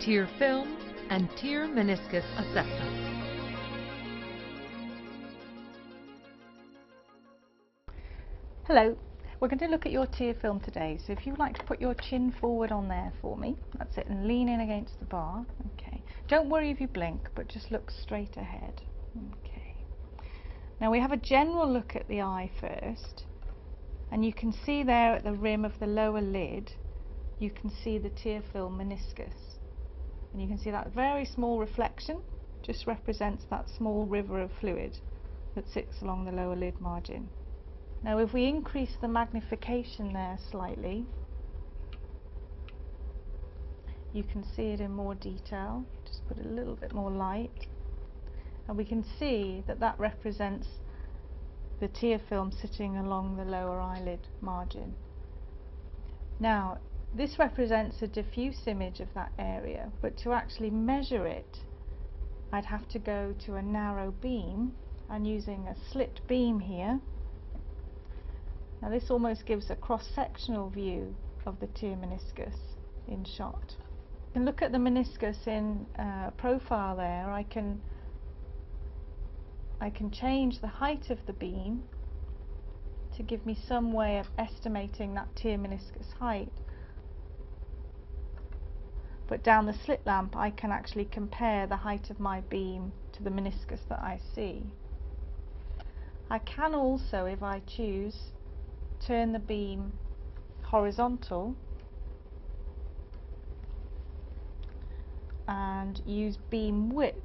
tear film and tear meniscus assessment. Hello, we're going to look at your tear film today, so if you'd like to put your chin forward on there for me, that's it, and lean in against the bar. Okay, don't worry if you blink, but just look straight ahead. Okay, now we have a general look at the eye first, and you can see there at the rim of the lower lid, you can see the tear film meniscus, and you can see that very small reflection just represents that small river of fluid that sits along the lower lid margin. Now if we increase the magnification there slightly, you can see it in more detail. Just put a little bit more light, and we can see that that represents the tear film sitting along the lower eyelid margin. Now this represents a diffuse image of that area, but to actually measure it I'd have to go to a narrow beam. I'm using a slit beam here. Now this almost gives a cross-sectional view of the tear meniscus in shot. You can look at the meniscus in profile there. I can change the height of the beam to give me some way of estimating that tear meniscus height. But down the slit lamp I can actually compare the height of my beam to the meniscus that I see. I can also, if I choose, turn the beam horizontal and use beam width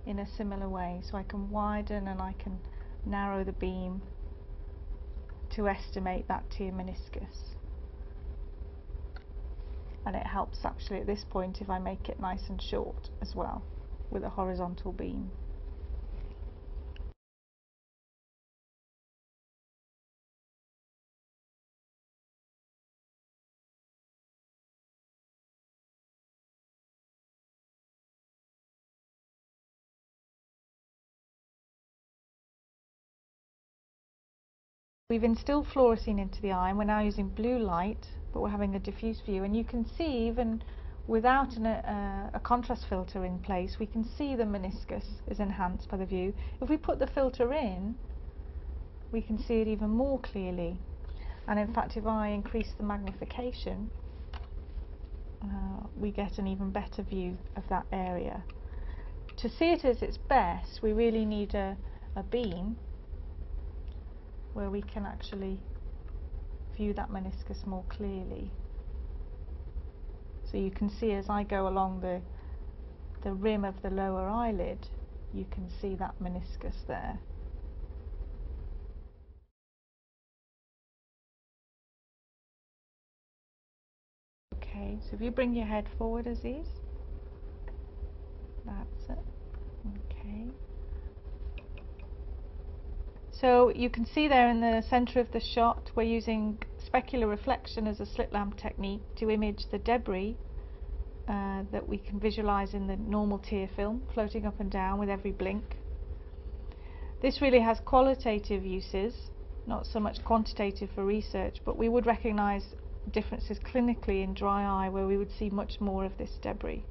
in a similar way, so I can widen and I can narrow the beam to estimate that tear meniscus. And it helps actually at this point if I make it nice and short as well with a horizontal beam. We've instilled fluorescein into the eye, and we're now using blue light, but we're having a diffuse view, and you can see even without a contrast filter in place, we can see the meniscus is enhanced by the view. If we put the filter in, we can see it even more clearly, and in fact if I increase the magnification, we get an even better view of that area. To see it at its best, we really need a beam where we can actually view that meniscus more clearly. So you can see as I go along the rim of the lower eyelid, you can see that meniscus there. Okay, so if you bring your head forward, Aziz, that's it. Okay. So you can see there in the centre of the shot we're using specular reflection as a slit lamp technique to image the debris that we can visualise in the normal tear film floating up and down with every blink. This really has qualitative uses, not so much quantitative for research, but we would recognise differences clinically in dry eye where we would see much more of this debris.